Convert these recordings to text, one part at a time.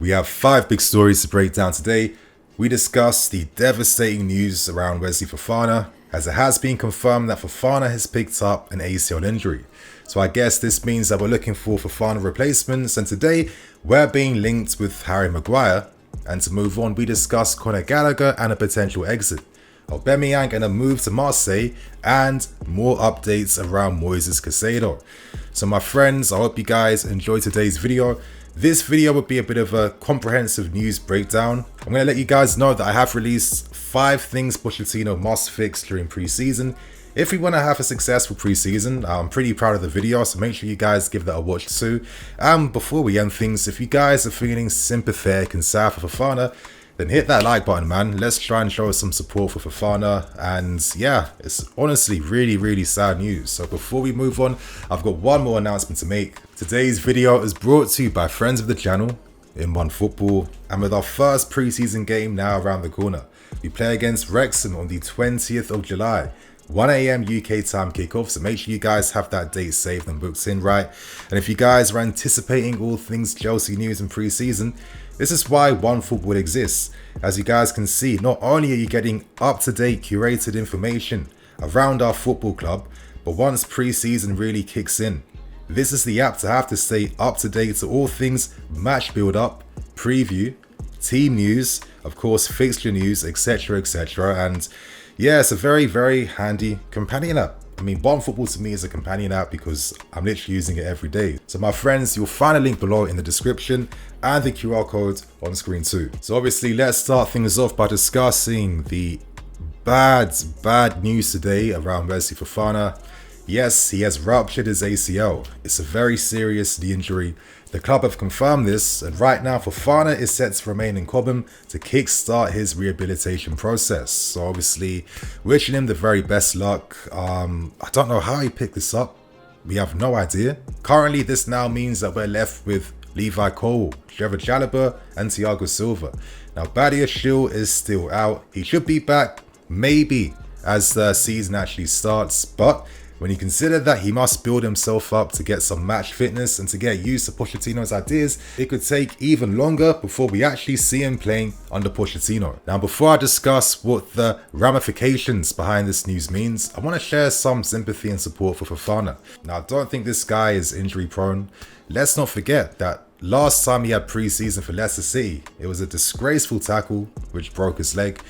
We have 5 big stories to break down today. We discuss the devastating news around Wesley Fofana, as it has been confirmed that Fofana has picked up an ACL injury. So I guess this means that we're looking for Fofana replacements, and today we're being linked with Harry Maguire. And to move on, we discuss Conor Gallagher and a potential exit, Aubameyang and a move to Marseille, and more updates around Moises Caicedo. So my friends, I hope you guys enjoyed today's video. This video would be a bit of a comprehensive news breakdown. I'm going to let you guys know that I have released 5 things Pochettino must fix during pre-season. If we want to have a successful pre-season, I'm pretty proud of the video, so make sure you guys give that a watch too. And before we end things, if you guys are feeling sympathetic and sad for Fofana, then hit that like button, man. Let's try and show some support for Fofana. And yeah, it's honestly really sad news. So before we move on, I've got one more announcement to make. Today's video is brought to you by friends of the channel, In One Football, and with our first pre-season game now around the corner. We play against Wrexham on the 20th of July. 1 AM UK time kickoff, so make sure you guys have that date saved and booked in right. And if you guys are anticipating all things Chelsea news in pre-season, this is why One Football exists. As you guys can see, not only are you getting up-to-date curated information around our football club, but once pre-season really kicks in, this is the app to have to stay up-to-date to all things match build-up, preview, team news, of course fixture news, etc. And yeah, it's a very handy companion app. I mean, One Football to me is a companion app because I'm literally using it every day. So my friends, you'll find a link below in the description and the QR code on screen too. So obviously, let's start things off by discussing the bad news today around Wesley Fofana. Yes, he has ruptured his ACL. It's a very serious knee injury. The club have confirmed this, and right now Fofana is set to remain in Cobham to kickstart his rehabilitation process. So obviously, wishing him the very best luck. I don't know how he picked this up. We have no idea. Currently, this now means that we're left with Levi Colwill, Trevor Chalobah, and Thiago Silva. Now, Badiashile is still out. He should be back, maybe, as the season actually starts, but when you consider that he must build himself up to get some match fitness and to get used to Pochettino's ideas, it could take even longer before we actually see him playing under Pochettino. Now, before I discuss what the ramifications behind this news means, I want to share some sympathy and support for Fofana. Now, I don't think this guy is injury prone. Let's not forget that last time he had pre-season for Leicester City, it was a disgraceful tackle which broke his leg.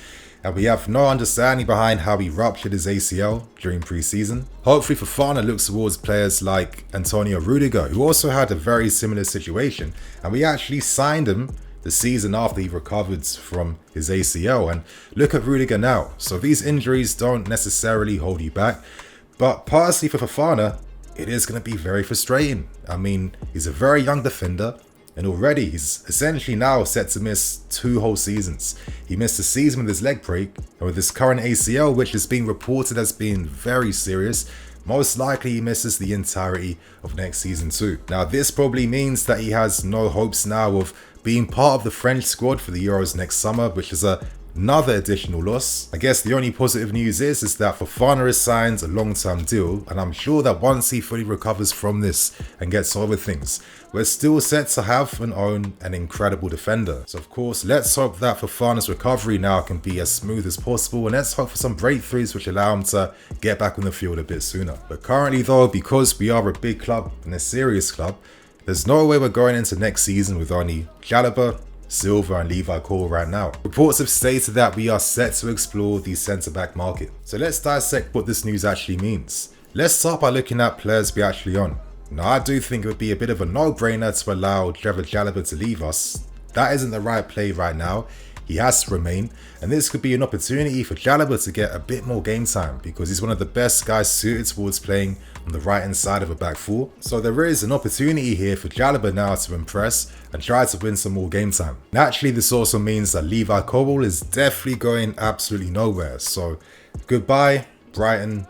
And we have no understanding behind how he ruptured his ACL during pre-season. Hopefully Fofana looks towards players like Antonio Rudiger, who also had a very similar situation, and we actually signed him the season after he recovered from his ACL. And look at Rudiger now. So these injuries don't necessarily hold you back, but personally for Fofana, it is going to be very frustrating. I mean, he's a very young defender, and already he's essentially now set to miss 2 whole seasons. He missed a season with his leg break, and with his current ACL, which is being reported as being very serious, most likely he misses the entirety of next season too. Now, this probably means that he has no hopes now of being part of the French squad for the Euros next summer, which is another additional loss. I guess the only positive news is that Fofana has signed a long-term deal, and I'm sure that once he fully recovers from this and gets over things, we're still set to have and own an incredible defender. So of course, let's hope that Fofana's recovery now can be as smooth as possible, and let's hope for some breakthroughs which allow him to get back on the field a bit sooner. But currently though, because we are a big club and a serious club, there's no way we're going into next season with only Chalobah, Silva and Levi Colwill right now. Reports have stated that we are set to explore the centre-back market. So let's dissect what this news actually means. Let's start by looking at players we actually own. Now, I do think it would be a bit of a no-brainer to allow Trevor Chalobah to leave us. That isn't the right play right now. He has to remain, and this could be an opportunity for Chalobah to get a bit more game time because he's one of the best guys suited towards playing on the right hand side of a back four. So there is an opportunity here for Chalobah now to impress and try to win some more game time. Naturally, this also means that Levi Colwill is definitely going absolutely nowhere. So goodbye Brighton,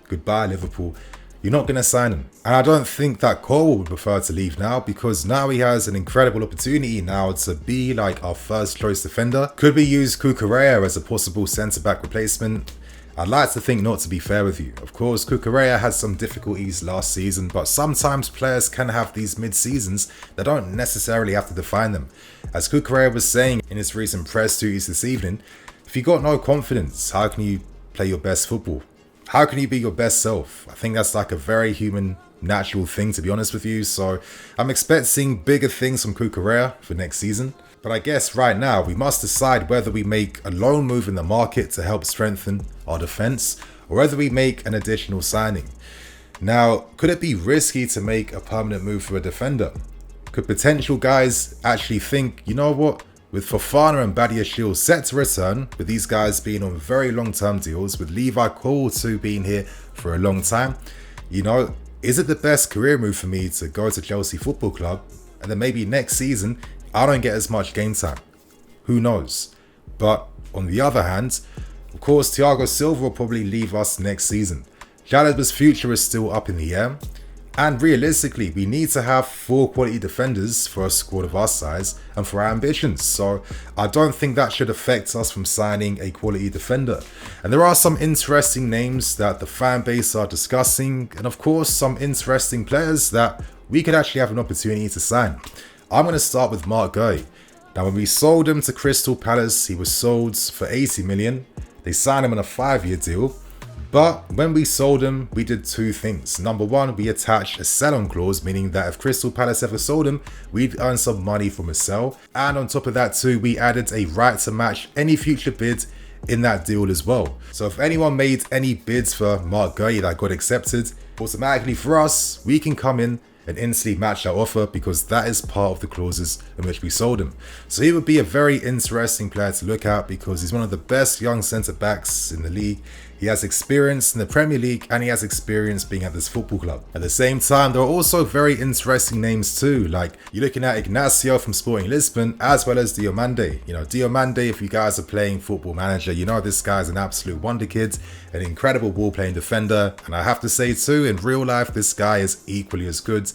goodbye Liverpool. You're not going to sign him. And I don't think that Colwill would prefer to leave now, because now he has an incredible opportunity now to be like our first choice defender. Could we use Cucurella as a possible centre-back replacement? I'd like to think not, to be fair with you. Of course, Cucurella had some difficulties last season, but sometimes players can have these mid-seasons that don't necessarily have to define them. As Cucurella was saying in his recent press duties this evening, if you got no confidence, how can you play your best football? How can you be your best self? I think that's like a very human, natural thing, to be honest with you. So I'm expecting bigger things from Cucurella for next season. But I guess right now we must decide whether we make a loan move in the market to help strengthen our defence, or whether we make an additional signing. Now, could it be risky to make a permanent move for a defender? Could potential guys actually think, you know what, with Fofana and Badiashile set to return, with these guys being on very long-term deals, with Levi Cole too being here for a long time, you know, is it the best career move for me to go to Chelsea Football Club and then maybe next season I don't get as much game time? Who knows? But on the other hand, of course, Thiago Silva will probably leave us next season. Chalobah's future is still up in the air. And realistically, we need to have 4 quality defenders for a squad of our size and for our ambitions. So I don't think that should affect us from signing a quality defender. And there are some interesting names that the fan base are discussing. And of course, some interesting players that we could actually have an opportunity to sign. I'm going to start with Marc Guéhi. Now, when we sold him to Crystal Palace, he was sold for 80 million. They signed him on a 5-year deal. But when we sold him, we did 2 things. Number one, we attached a sell-on clause, meaning that if Crystal Palace ever sold him, we'd earn some money from a sell. And on top of that too, we added a right to match any future bid in that deal as well. So if anyone made any bids for Marc Guéhi that got accepted, automatically for us, we can come in and instantly match that offer, because that is part of the clauses in which we sold him. So he would be a very interesting player to look at, because he's one of the best young centre-backs in the league. He has experience in the Premier League and he has experience being at this football club. At the same time, there are also very interesting names too. Like, you're looking at Ignacio from Sporting Lisbon, as well as Diomande. You know, Diomande, if you guys are playing Football Manager, you know this guy's an absolute wonder kid, an incredible ball-playing defender. And I have to say too, in real life, this guy is equally as good.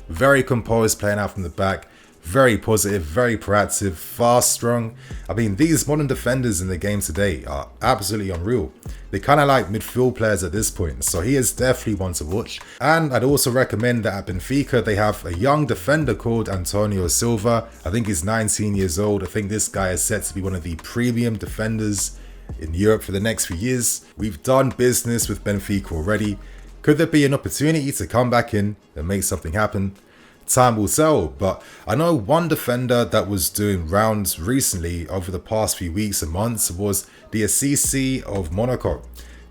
Very composed, playing out from the back. Very positive, very proactive, fast, strong. I mean, these modern defenders in the game today are absolutely unreal. They're kind of like midfield players at this point, so he is definitely one to watch. And I'd also recommend that at Benfica, they have a young defender called Antonio Silva. I think he's 19 years old. I think this guy is set to be one of the premium defenders in Europe for the next few years. We've done business with Benfica already. Could there be an opportunity to come back in and make something happen? Time will tell, but I know one defender that was doing rounds recently over the past few weeks and months was the ACL of Monaco.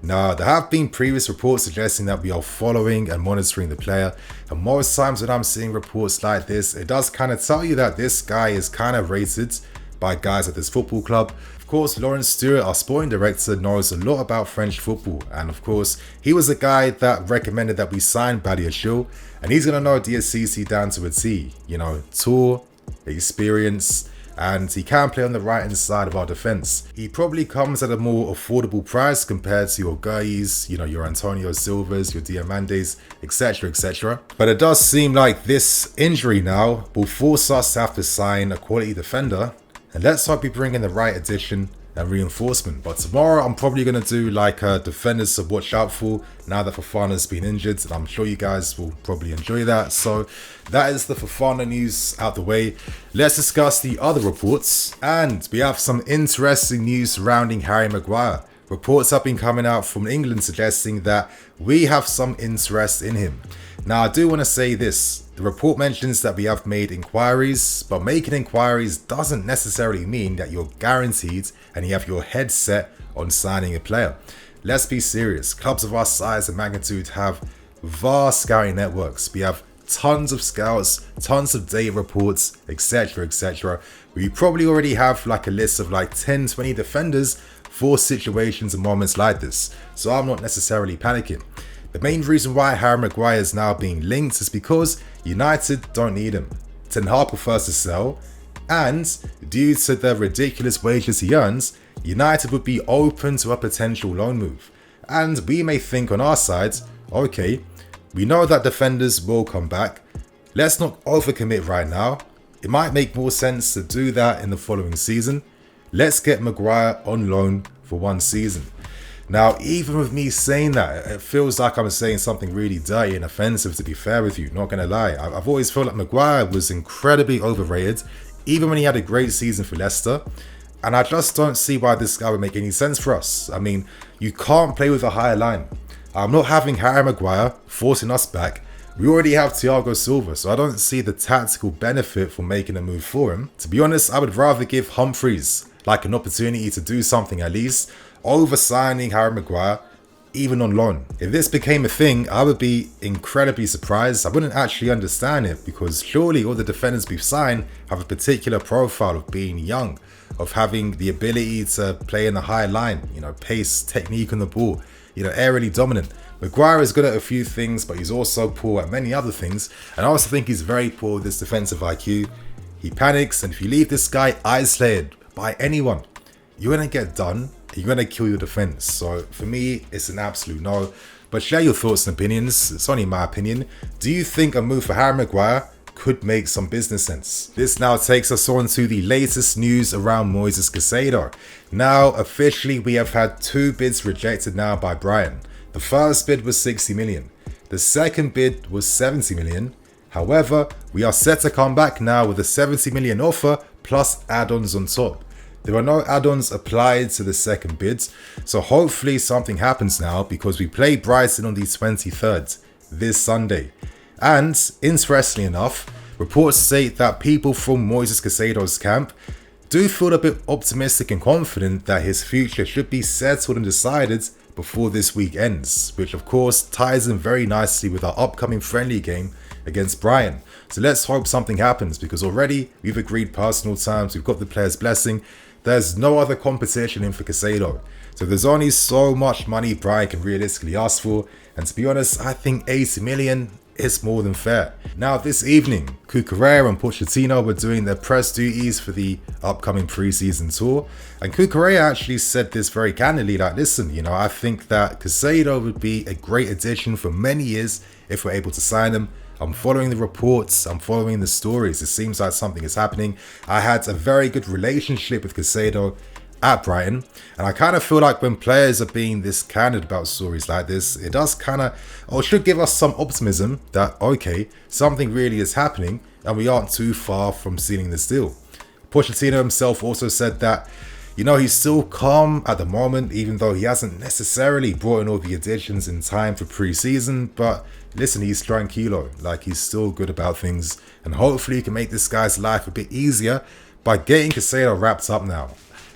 Now, there have been previous reports suggesting that we are following and monitoring the player, and most times when I'm seeing reports like this, it does kind of tell you that this guy is kind of rated by guys at this football club. Of course, Laurent Stewart, our sporting director, knows a lot about French football, and of course, he was the guy that recommended that we sign Badiashile, and he's going to know DSCC down to a T. You know, tour, experience, and he can play on the right hand side of our defence. He probably comes at a more affordable price compared to your Guéhis, you know, your Antonio Silvas, your Diamandes, etc, etc. But it does seem like this injury now will force us to have to sign a quality defender, and let's hope we bring in the right addition and reinforcement. But tomorrow I'm probably going to do like defenders to watch out for now that Fofana's been injured, and I'm sure you guys will probably enjoy that. So that is the Fofana news out the way. Let's discuss the other reports, and we have some interesting news surrounding Harry Maguire. Reports have been coming out from England suggesting that we have some interest in him. Now, I do want to say this. The report mentions that we have made inquiries, but making inquiries doesn't necessarily mean that you're guaranteed and you have your head set on signing a player. Let's be serious. Clubs of our size and magnitude have vast scouting networks. We have tons of scouts, tons of data reports, etc, etc. We probably already have like a list of like 10, 20 defenders for situations and moments like this. So I'm not necessarily panicking. The main reason why Harry Maguire is now being linked is because United don't need him. Ten Hag prefers to sell, and due to the ridiculous wages he earns, United would be open to a potential loan move. And we may think on our side, okay, we know that defenders will come back. Let's not overcommit right now. It might make more sense to do that in the following season. Let's get Maguire on loan for one season. Now, even with me saying that, it feels like I'm saying something really dirty and offensive, to be fair with you, not gonna lie. I've always felt like Maguire was incredibly overrated, even when he had a great season for Leicester. And I just don't see why this guy would make any sense for us. I mean, you can't play with a higher line. I'm not having Harry Maguire forcing us back. We already have Thiago Silva, so I don't see the tactical benefit for making a move for him. To be honest, I would rather give Humphreys like an opportunity to do something at least, over signing Harry Maguire, even on loan. If this became a thing, I would be incredibly surprised. I wouldn't actually understand it, because surely all the defenders we've signed have a particular profile of being young, of having the ability to play in the high line, you know, pace, technique on the ball, you know, aerially dominant. Maguire is good at a few things, but he's also poor at many other things. And I also think he's very poor with this defensive IQ. He panics, and if you leave this guy isolated by anyone, you're going to get done. You're going to kill your defense. So for me, it's an absolute no. But share your thoughts and opinions. It's only my opinion. Do you think a move for Harry Maguire could make some business sense? This now takes us on to the latest news around Moises Caicedo. Now, officially, we have had 2 bids rejected now by Brighton. The first bid was 60 million. The second bid was 70 million. However, we are set to come back now with a 70 million offer plus add-ons on top. There are no add-ons applied to the second bid, so hopefully something happens now, because we play Brighton on the 23rd, this Sunday. And interestingly enough, reports state that people from Moises Caicedo's camp do feel a bit optimistic and confident that his future should be settled and decided before this week ends, which of course ties in very nicely with our upcoming friendly game against Brighton. So let's hope something happens, because already we've agreed personal terms, we've got the player's blessing. There's no other competition in for Casado. So there's only so much money Brighton can realistically ask for, and to be honest, I think 80 million is more than fair. Now this evening, Cucurella and Pochettino were doing their press duties for the upcoming pre-season tour, and Cucurella actually said this very candidly, like, listen, you know, I think that Casado would be a great addition for many years if we're able to sign him. I'm following the reports, I'm following the stories. It seems like something is happening. I had a very good relationship with Casado at Brighton, and I kind of feel like when players are being this candid about stories like this, it does kind of, or should give us some optimism that, okay, something really is happening and we aren't too far from sealing this deal. Pochettino himself also said that, you know, he's still calm at the moment, even though he hasn't necessarily brought in all the additions in time for pre-season, but listen, he's tranquilo, like he's still good about things, and hopefully he can make this guy's life a bit easier by getting Casado wrapped up now.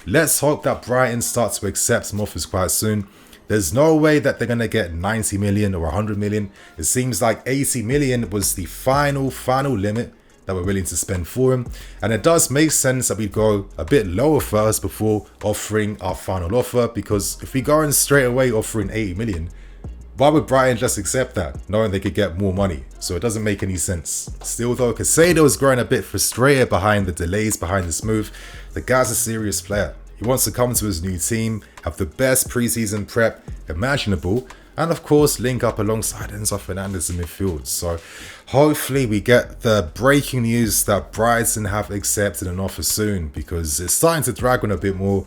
Let's hope that Brighton starts to accept some offers quite soon. There's no way that they're going to get 90 million or 100 million. It seems like 80 million was the final limit that we're willing to spend for him. And it does make sense that we go a bit lower first before offering our final offer, because if we go in straight away offering 80 million, why would Brighton just accept that, knowing they could get more money? So it doesn't make any sense. Still though, Casado is growing a bit frustrated behind the delays behind this move. The guy's a serious player. He wants to come to his new team, have the best preseason prep imaginable, and of course link up alongside Enzo Fernandez in midfield. So hopefully we get the breaking news that Brighton have accepted an offer soon, because it's starting to drag on a bit more.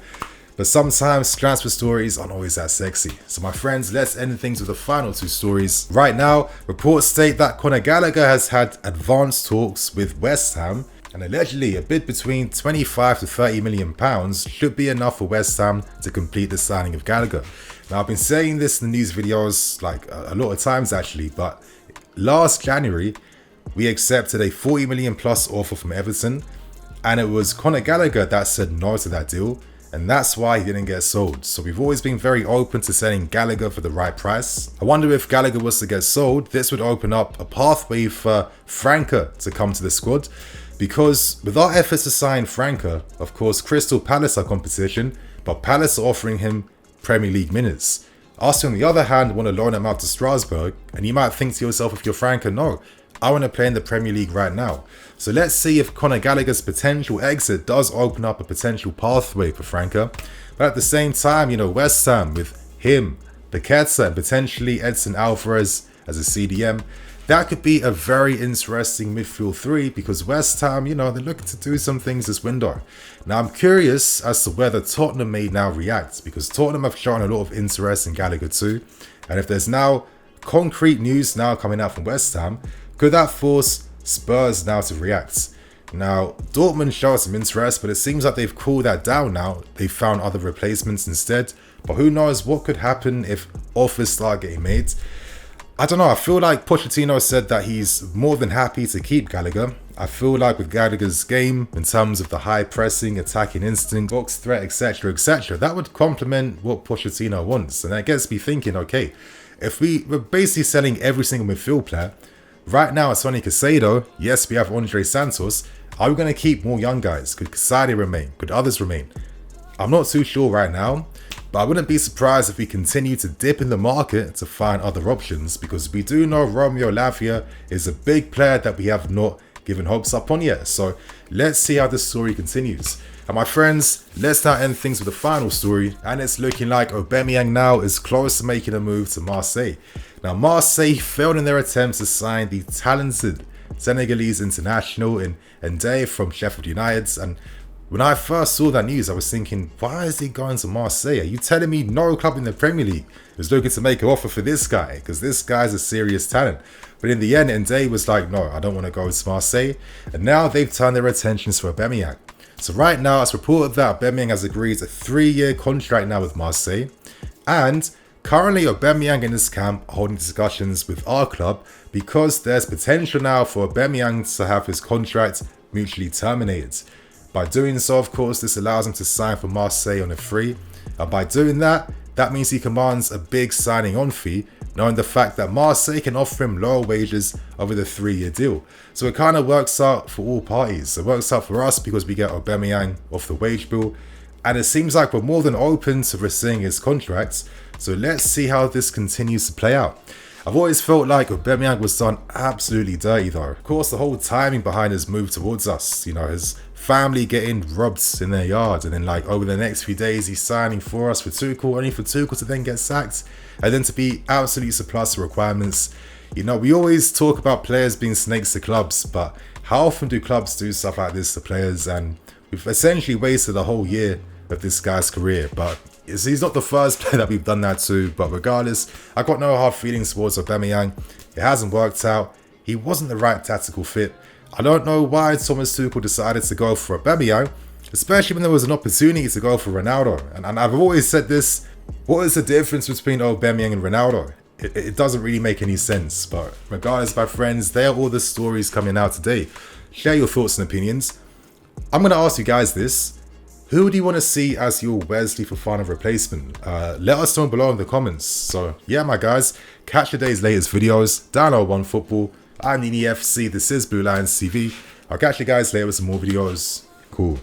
But sometimes transfer stories aren't always that sexy. So my friends, let's end things with the final 2 stories. Right now, reports state that Conor Gallagher has had advanced talks with West Ham, and allegedly a bid between 25 to 30 million pounds should be enough for West Ham to complete the signing of Gallagher. Now, I've been saying this in the news videos like a lot of times actually, but last January, we accepted a 40 million plus offer from Everton, and it was Conor Gallagher that said no to that deal. And that's why he didn't get sold. So we've always been very open to selling Gallagher for the right price. I wonder if Gallagher was to get sold, this would open up a pathway for Franca to come to the squad. Because with our efforts to sign Franca, of course Crystal Palace are competition, but Palace are offering him Premier League minutes. Arsenal on the other hand want to loan him out to Strasbourg, and you might think to yourself, if you're Franca, no, I want to play in the Premier League right now. So let's see if Conor Gallagher's potential exit does open up a potential pathway for Franca. But at the same time, you know, West Ham with him, Paqueta, and potentially Edson Alvarez as a CDM, that could be a very interesting midfield three, because West Ham, you know, they're looking to do some things this window. Now, I'm curious as to whether Tottenham may now react, because Tottenham have shown a lot of interest in Gallagher too. And if there's now concrete news now coming out from West Ham, could that force Spurs now to react? Now, Dortmund showed some interest, but it seems like they've cooled that down now. They've found other replacements instead. But who knows what could happen if offers start getting made. I don't know, I feel like Pochettino said that he's more than happy to keep Gallagher. I feel like with Gallagher's game, in terms of the high pressing, attacking instinct, box threat, etc, etc, that would complement what Pochettino wants. And that gets me thinking, okay, if we're basically selling every single midfield player, right now it's only Caicedo, yes we have Andre Santos, are we going to keep more young guys? Could Casado remain? Could others remain? I'm not too sure right now. But I wouldn't be surprised if we continue to dip in the market to find other options, because we do know Romeo Lavia is a big player that we have not given hopes up on yet. So let's see how this story continues. And my friends, let's now end things with the final story, and it's looking like Aubameyang now is close to making a move to Marseille. Now, Marseille failed in their attempts to sign the talented Senegalese international in Ndeye from Sheffield United, and when I first saw that news, I was thinking, why is he going to Marseille? Are you telling me no club in the Premier League is looking to make an offer for this guy? Because this guy's a serious talent. But in the end, Ndeye was like, no, I don't want to go to Marseille. And now they've turned their attentions to Aubameyang. So right now, it's reported that Aubameyang has agreed a 3-year contract now with Marseille. And currently, Aubameyang and his camp are holding discussions with our club, because there's potential now for Aubameyang to have his contract mutually terminated. By doing so, of course, this allows him to sign for Marseille on a free. And by doing that, that means he commands a big signing on fee, knowing the fact that Marseille can offer him lower wages over the 3-year deal. So it kind of works out for all parties. It works out for us because we get Aubameyang off the wage bill. And it seems like we're more than open to rescinding his contracts. So let's see how this continues to play out. I've always felt like Aubameyang was done absolutely dirty though. Of course, the whole timing behind his move towards us, you know, his family getting robbed in their yard, and then like over the next few days he's signing for us for Tuchel, only for Tuchel to then get sacked, and then to be absolutely surplus to requirements. You know, we always talk about players being snakes to clubs, but how often do clubs do stuff like this to players? And we've essentially wasted a whole year of this guy's career. But he's not the first player that we've done that to. But regardless, I've got no hard feelings towards Aubameyang. It hasn't worked out. He wasn't the right tactical fit. I don't know why Thomas Tuchel decided to go for Aubameyang, especially when there was an opportunity to go for Ronaldo. And I've always said this, what is the difference between Aubameyang and Ronaldo? It doesn't really make any sense. But regardless, my friends, they are all the stories coming out today. Share your thoughts and opinions. I'm going to ask you guys this. Who do you want to see as your Wesley Fofana replacement? Let us know below in the comments. So yeah, my guys, catch today's latest videos. Download OneFootball. I'm Nini FC. This is BlueLionsTV. I'll catch you guys later with some more videos. Cool.